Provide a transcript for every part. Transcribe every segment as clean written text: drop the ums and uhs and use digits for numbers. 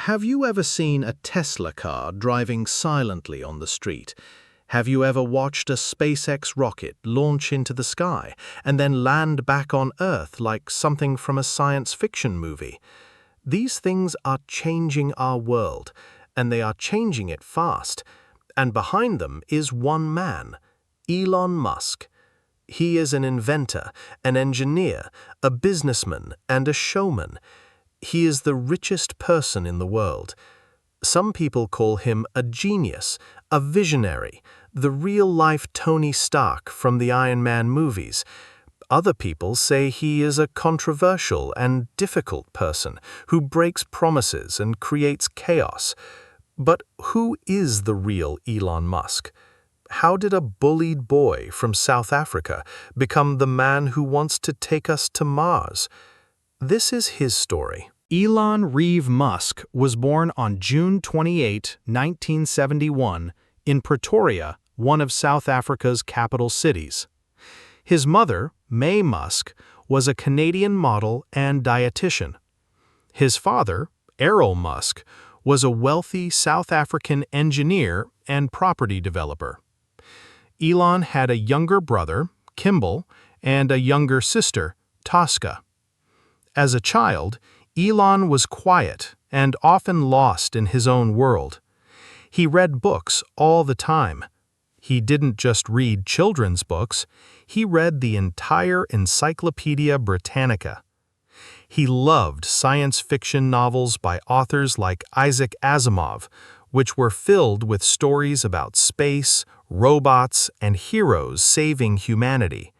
Have you ever seen a Tesla car driving silently on the street? Have you ever watched a SpaceX rocket launch into the sky and then land back on Earth like something from a science fiction movie? These things are changing our world, and they are changing it fast. And behind them is one man, Elon Musk. He is an inventor, an engineer, a businessman, and a showman. He is the richest person in the world. Some people call him a genius, a visionary, the real-life Tony Stark from the Iron Man movies. Other people say he is a controversial and difficult person who breaks promises and creates chaos. But who is the real Elon Musk? How did a bullied boy from South Africa become the man who wants to take us to Mars? This is his story. Elon Reeve Musk was born on June 28, 1971, in Pretoria, one of South Africa's capital cities. His mother, May Musk, was a Canadian model and dietitian. His father, Errol Musk, was a wealthy South African engineer and property developer. Elon had a younger brother, Kimball, and a younger sister, Tosca. As a child, Elon was quiet and often lost in his own world. He read books all the time. He didn't just read children's books, he read the entire Encyclopedia Britannica. He loved science fiction novels by authors like Isaac Asimov, which were filled with stories about space, robots, and heroes saving humanity.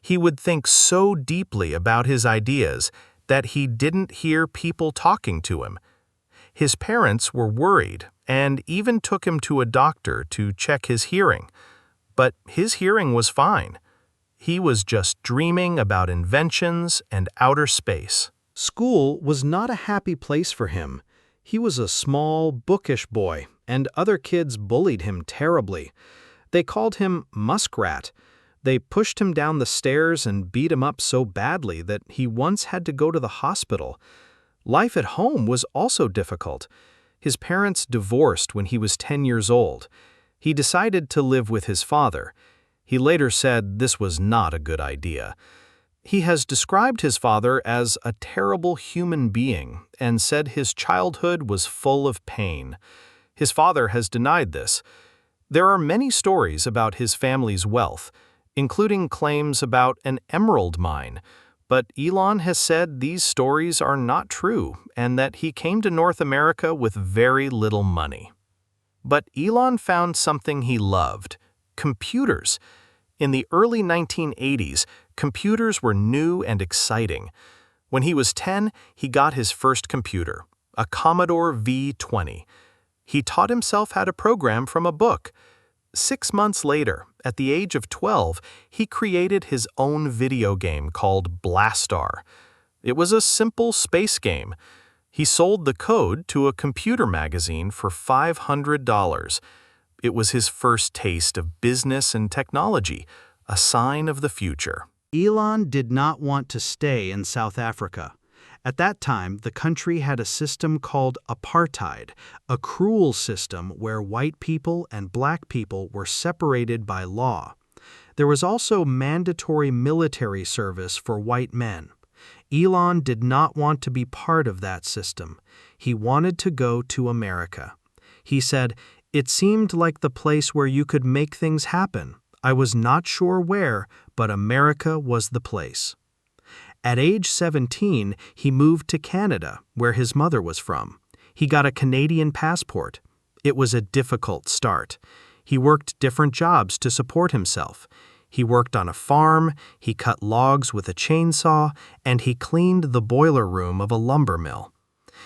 He would think so deeply about his ideas that he didn't hear people talking to him. His parents were worried and even took him to a doctor to check his hearing. But his hearing was fine. He was just dreaming about inventions and outer space. School was not a happy place for him. He was a small, bookish boy, and other kids bullied him terribly. They called him Muskrat. They pushed him down the stairs and beat him up so badly that he once had to go to the hospital. Life at home was also difficult. His parents divorced when he was 10 years old. He decided to live with his father. He later said this was not a good idea. He has described his father as a terrible human being and said his childhood was full of pain. His father has denied this. There are many stories about his family's wealth, including claims about an emerald mine, but Elon has said these stories are not true and that he came to North America with very little money. But Elon found something he loved: computers. In the early 1980s, computers were new and exciting. When he was 10, he got his first computer, a Commodore V20. He taught himself how to program from a book. 6 months later, at the age of 12, he created his own video game called Blastar. It was a simple space game. He sold the code to a computer magazine for $500. It was his first taste of business and technology, a sign of the future. Elon did not want to stay in South Africa. At that time, the country had a system called apartheid, a cruel system where white people and black people were separated by law. There was also mandatory military service for white men. Elon did not want to be part of that system. He wanted to go to America. He said, "It seemed like the place where you could make things happen. I was not sure where, but America was the place." At age 17, he moved to Canada, where his mother was from. He got a Canadian passport. It was a difficult start. He worked different jobs to support himself. He worked on a farm, he cut logs with a chainsaw, and he cleaned the boiler room of a lumber mill.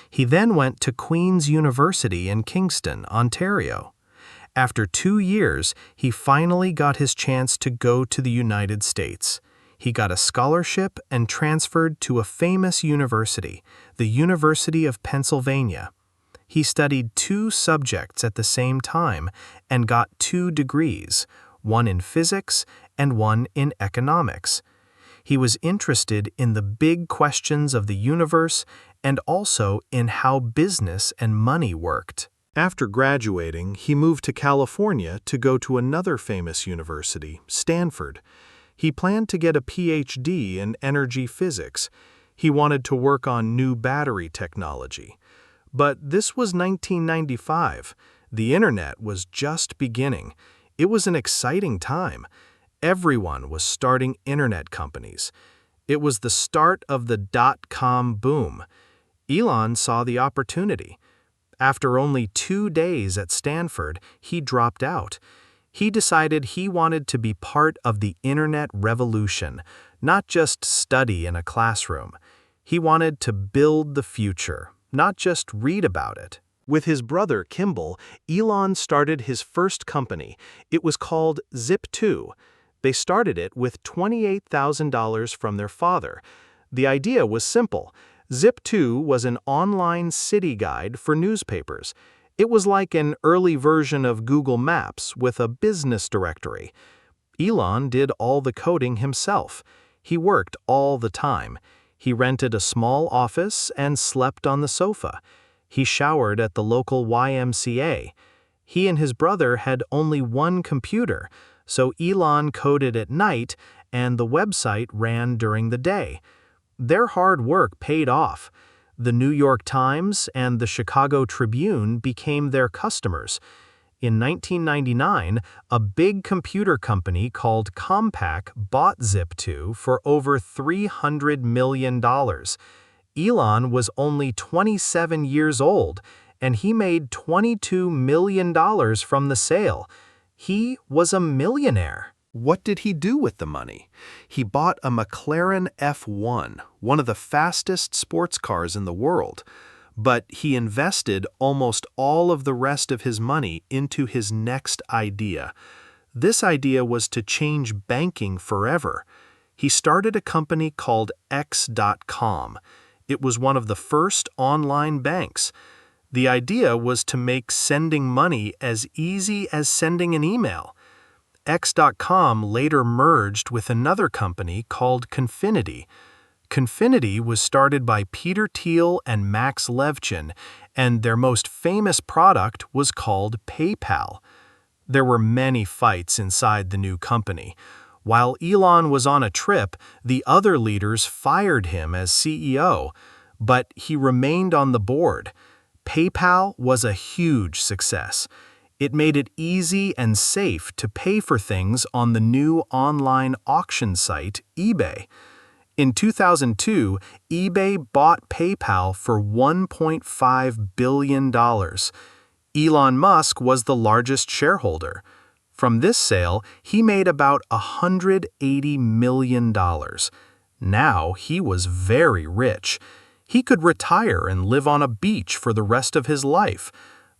He then went to Queen's University in Kingston, Ontario. After 2 years, he finally got his chance to go to the United States. He got a scholarship and transferred to a famous university, the University of Pennsylvania. He studied 2 subjects at the same time and got 2 degrees, one in physics and one in economics. He was interested in the big questions of the universe and also in how business and money worked. After graduating, he moved to California to go to another famous university, Stanford. He planned to get a PhD in energy physics. He wanted to work on new battery technology. But this was 1995. The internet was just beginning. It was an exciting time. Everyone was starting internet companies. It was the start of the dot-com boom. Elon saw the opportunity. After only 2 days at Stanford, he dropped out. He decided he wanted to be part of the internet revolution, not just study in a classroom. He wanted to build the future, not just read about it. With his brother, Kimball, Elon started his first company. It was called Zip2. They started it with $28,000 from their father. The idea was simple. Zip2 was an online city guide for newspapers. It was like an early version of Google Maps with a business directory. Elon did all the coding himself. He worked all the time. He rented a small office and slept on the sofa. He showered at the local YMCA. He and his brother had only one computer, so Elon coded at night and the website ran during the day. Their hard work paid off. The New York Times and the Chicago Tribune became their customers. In 1999, a big computer company called Compaq bought Zip2 for over $300 million. Elon was only 27 years old, and he made $22 million from the sale. He was a millionaire. What did he do with the money? He bought a McLaren F1, one of the fastest sports cars in the world. But he invested almost all of the rest of his money into his next idea. This idea was to change banking forever. He started a company called X.com. It was one of the first online banks. The idea was to make sending money as easy as sending an email. X.com later merged with another company called Confinity. Confinity was started by Peter Thiel and Max Levchin, and their most famous product was called PayPal. There were many fights inside the new company. While Elon was on a trip, the other leaders fired him as CEO, but he remained on the board. PayPal was a huge success. It made it easy and safe to pay for things on the new online auction site, eBay. In 2002, eBay bought PayPal for $1.5 billion. Elon Musk was the largest shareholder. From this sale, he made about $180 million. Now he was very rich. He could retire and live on a beach for the rest of his life.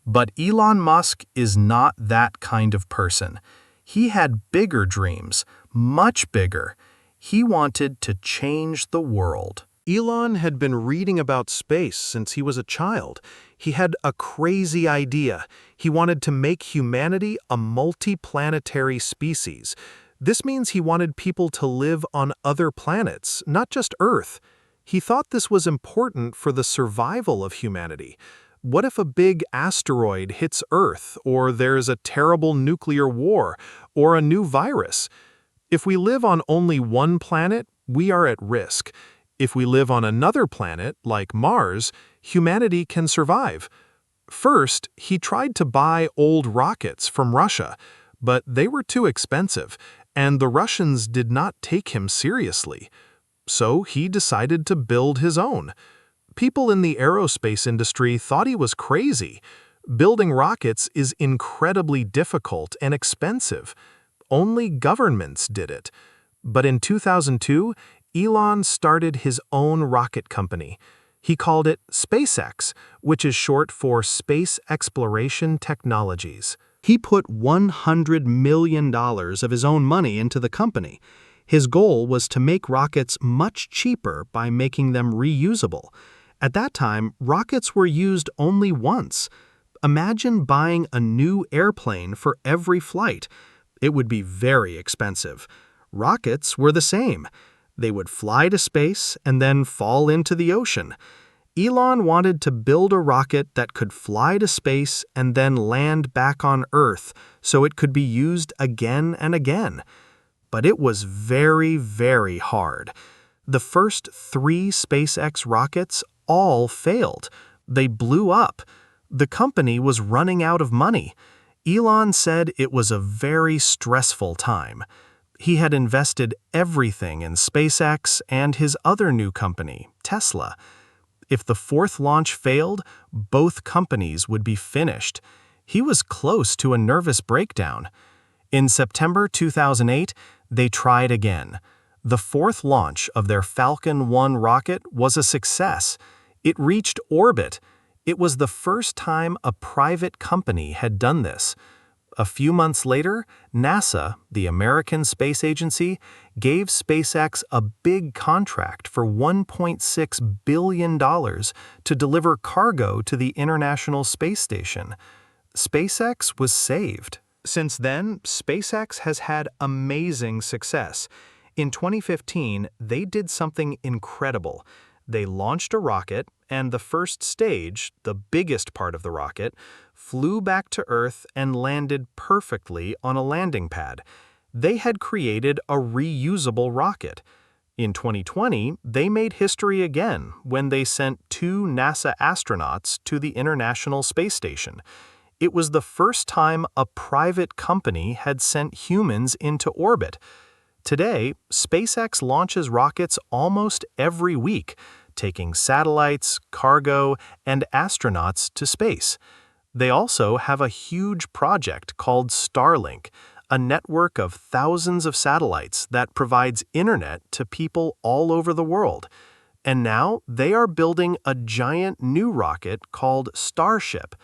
But Elon Musk is not that kind of person. He had bigger dreams, much bigger. He wanted to change the world. Elon had been reading about space since he was a child. He had a crazy idea. He wanted to make humanity a multiplanetary species. This means he wanted people to live on other planets, not just Earth. He thought this was important for the survival of humanity. What if a big asteroid hits Earth, or there's a terrible nuclear war, or a new virus? If we live on only one planet, we are at risk. If we live on another planet, like Mars, humanity can survive. First, he tried to buy old rockets from Russia, but they were too expensive, and the Russians did not take him seriously. So he decided to build his own. People in the aerospace industry thought he was crazy. Building rockets is incredibly difficult and expensive. Only governments did it. But in 2002, Elon started his own rocket company. He called it SpaceX, which is short for Space Exploration Technologies. He put $100 million of his own money into the company. His goal was to make rockets much cheaper by making them reusable. At that time, rockets were used only once. Imagine buying a new airplane for every flight. It would be very expensive. Rockets were the same. They would fly to space and then fall into the ocean. Elon wanted to build a rocket that could fly to space and then land back on Earth so it could be used again and again. But it was very, very hard. The first 3 SpaceX rockets all failed. They blew up. The company was running out of money. Elon said it was a very stressful time. He had invested everything in SpaceX and his other new company, Tesla. If the 4th launch failed, both companies would be finished. He was close to a nervous breakdown. In September 2008, they tried again. The 4th launch of their Falcon 1 rocket was a success. It reached orbit. It was the first time a private company had done this. A few months later, NASA, the American Space Agency, gave SpaceX a big contract for $1.6 billion to deliver cargo to the International Space Station. SpaceX was saved. Since then, SpaceX has had amazing success. In 2015, they did something incredible. They launched a rocket, and the first stage, the biggest part of the rocket, flew back to Earth and landed perfectly on a landing pad. They had created a reusable rocket. In 2020, they made history again when they sent 2 NASA astronauts to the International Space Station. It was the first time a private company had sent humans into orbit. Today, SpaceX launches rockets almost every week, taking satellites, cargo, and astronauts to space. They also have a huge project called Starlink, a network of thousands of satellites that provides internet to people all over the world. And now they are building a giant new rocket called Starship.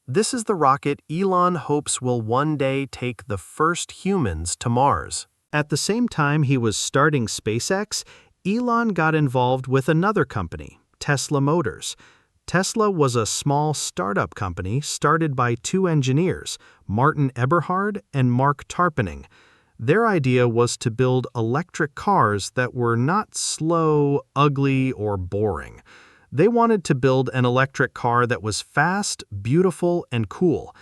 This is the rocket Elon hopes will one day take the first humans to Mars. At the same time he was starting SpaceX, Elon got involved with another company, Tesla Motors. Tesla was a small startup company started by 2 engineers, Martin Eberhard and Mark Tarpenning. Their idea was to build electric cars that were not slow, ugly, or boring. They wanted to build an electric car that was fast, beautiful, and cool.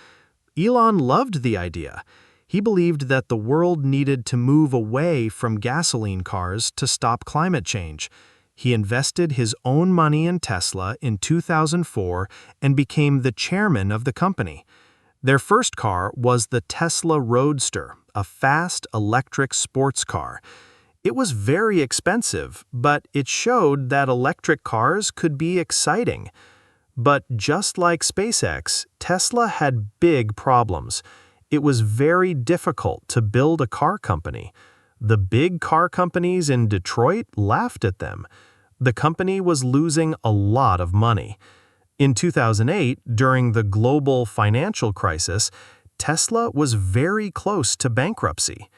Elon loved the idea. He believed that the world needed to move away from gasoline cars to stop climate change. He invested his own money in Tesla in 2004 and became the chairman of the company. Their first car was the Tesla Roadster, a fast electric sports car. It was very expensive, but it showed that electric cars could be exciting. But just like SpaceX, Tesla had big problems. It was very difficult to build a car company. The big car companies in Detroit laughed at them. The company was losing a lot of money. In 2008, during the global financial crisis, Tesla was very close to bankruptcy.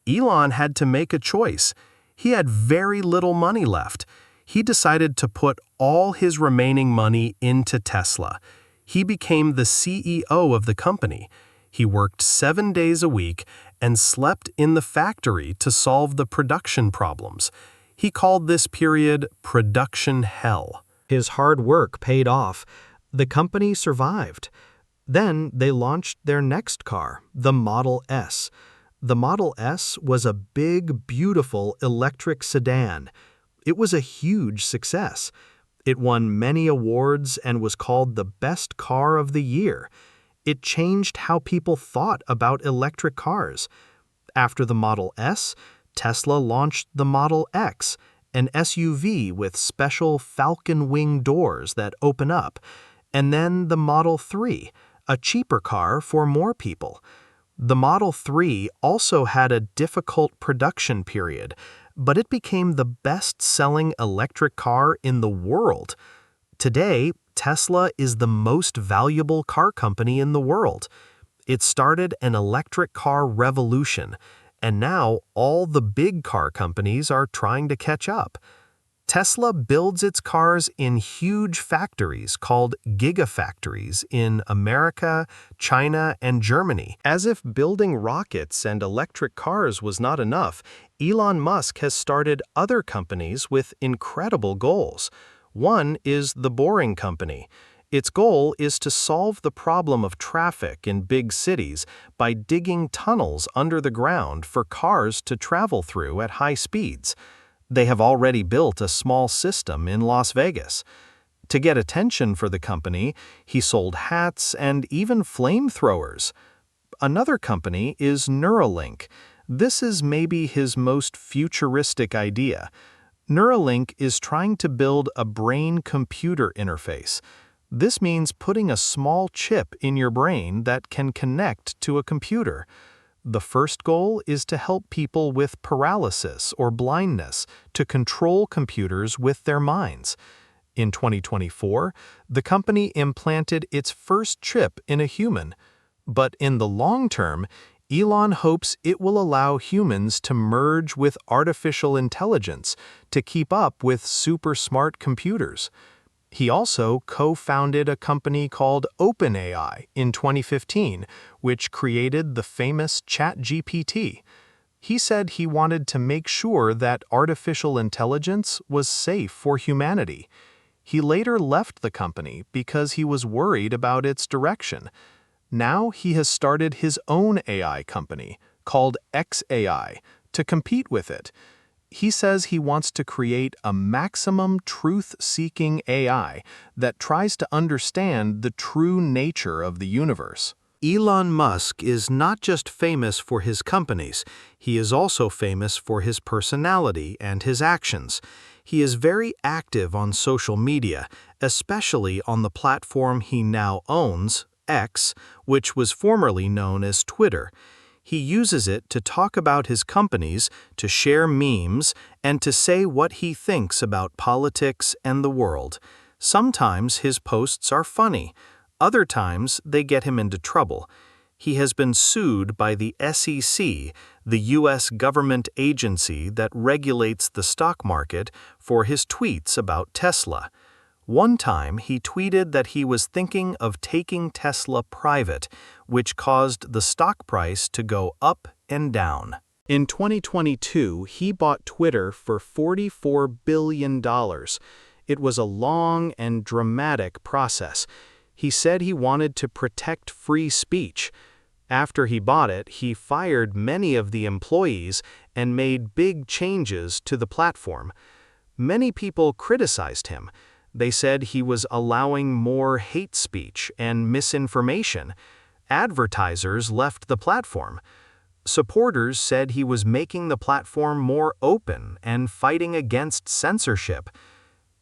Elon had to make a choice. He had very little money left. He decided to put all his remaining money into Tesla. He became the CEO of the company. He worked 7 days a week and slept in the factory to solve the production problems. He called this period production hell. His hard work paid off. The company survived. Then they launched their next car, the Model S. The Model S was a big, beautiful electric sedan. It was a huge success. It won many awards and was called the best car of the year. It changed how people thought about electric cars. After the Model S, Tesla launched the Model X, an SUV with special falcon wing doors that open up, and then the Model 3, a cheaper car for more people. The Model 3 also had a difficult production period, but it became the best-selling electric car in the world. Today, Tesla is the most valuable car company in the world. It started an electric car revolution, and now all the big car companies are trying to catch up. Tesla builds its cars in huge factories called gigafactories in America, China, and Germany. As if building rockets and electric cars was not enough, Elon Musk has started other companies with incredible goals. One is the Boring Company. Its goal is to solve the problem of traffic in big cities by digging tunnels under the ground for cars to travel through at high speeds. They have already built a small system in Las Vegas. To get attention for the company, he sold hats and even flamethrowers. Another company is Neuralink. This is maybe his most futuristic idea. Neuralink is trying to build a brain-computer interface. This means putting a small chip in your brain that can connect to a computer. The first goal is to help people with paralysis or blindness to control computers with their minds. In 2024, the company implanted its first chip in a human. But in the long term, Elon hopes it will allow humans to merge with artificial intelligence to keep up with super smart computers. He also co-founded a company called OpenAI in 2015, which created the famous ChatGPT. He said he wanted to make sure that artificial intelligence was safe for humanity. He later left the company because he was worried about its direction. Now he has started his own AI company, called XAI, to compete with it. He says he wants to create a maximum truth-seeking AI that tries to understand the true nature of the universe. Elon Musk is not just famous for his companies, he is also famous for his personality and his actions. He is very active on social media, especially on the platform he now owns, X, which was formerly known as Twitter. He uses it to talk about his companies, to share memes, and to say what he thinks about politics and the world. Sometimes his posts are funny. Other times they get him into trouble. He has been sued by the SEC, the U.S. government agency that regulates the stock market, for his tweets about Tesla. One time, he tweeted that he was thinking of taking Tesla private, which caused the stock price to go up and down. In 2022, he bought Twitter for $44 billion. It was a long and dramatic process. He said he wanted to protect free speech. After he bought it, he fired many of the employees and made big changes to the platform. Many people criticized him. They said he was allowing more hate speech and misinformation. Advertisers left the platform. Supporters said he was making the platform more open and fighting against censorship.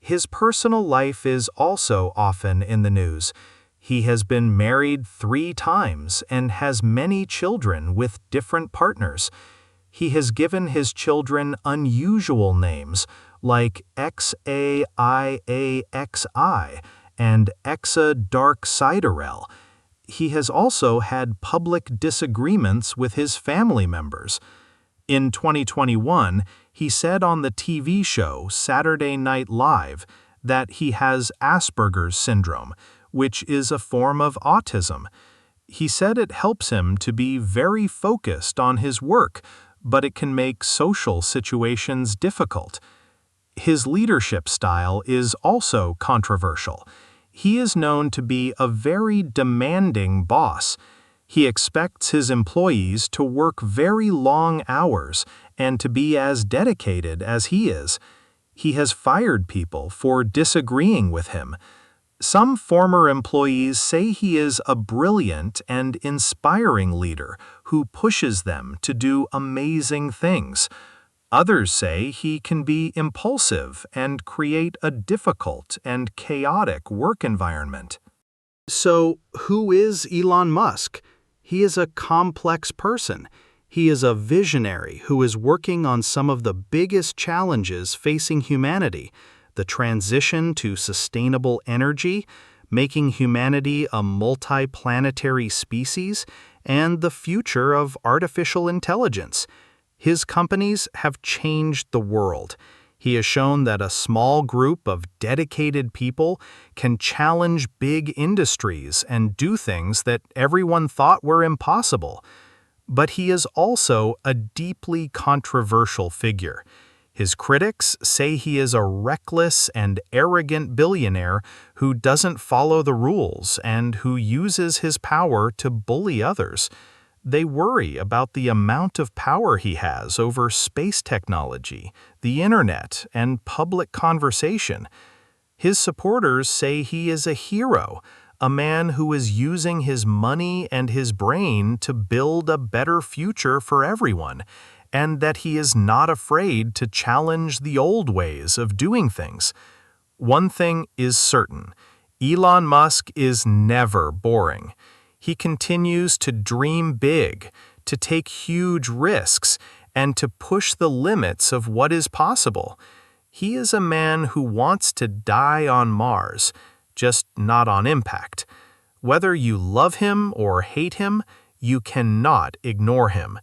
His personal life is also often in the news. He has been married 3 times and has many children with different partners. He has given his children unusual names like XAIAXI and Exa Dark Siderel. He has also had public disagreements with his family members. In 2021, he said on the TV show Saturday Night Live that he has Asperger's syndrome, which is a form of autism. He said it helps him to be very focused on his work, but it can make social situations difficult. His leadership style is also controversial. He is known to be a very demanding boss. He expects his employees to work very long hours and to be as dedicated as he is. He has fired people for disagreeing with him. Some former employees say he is a brilliant and inspiring leader who pushes them to do amazing things. Others say he can be impulsive and create a difficult and chaotic work environment. So, who is Elon Musk? He is a complex person. He is a visionary who is working on some of the biggest challenges facing humanity: the transition to sustainable energy, making humanity a multi-planetary species, and the future of artificial intelligence. His companies have changed the world. He has shown that a small group of dedicated people can challenge big industries and do things that everyone thought were impossible. But he is also a deeply controversial figure. His critics say he is a reckless and arrogant billionaire who doesn't follow the rules and who uses his power to bully others. They worry about the amount of power he has over space technology, the internet, and public conversation. His supporters say he is a hero, a man who is using his money and his brain to build a better future for everyone, and that he is not afraid to challenge the old ways of doing things. One thing is certain: Elon Musk is never boring. He continues to dream big, to take huge risks, and to push the limits of what is possible. He is a man who wants to die on Mars, just not on impact. Whether you love him or hate him, you cannot ignore him.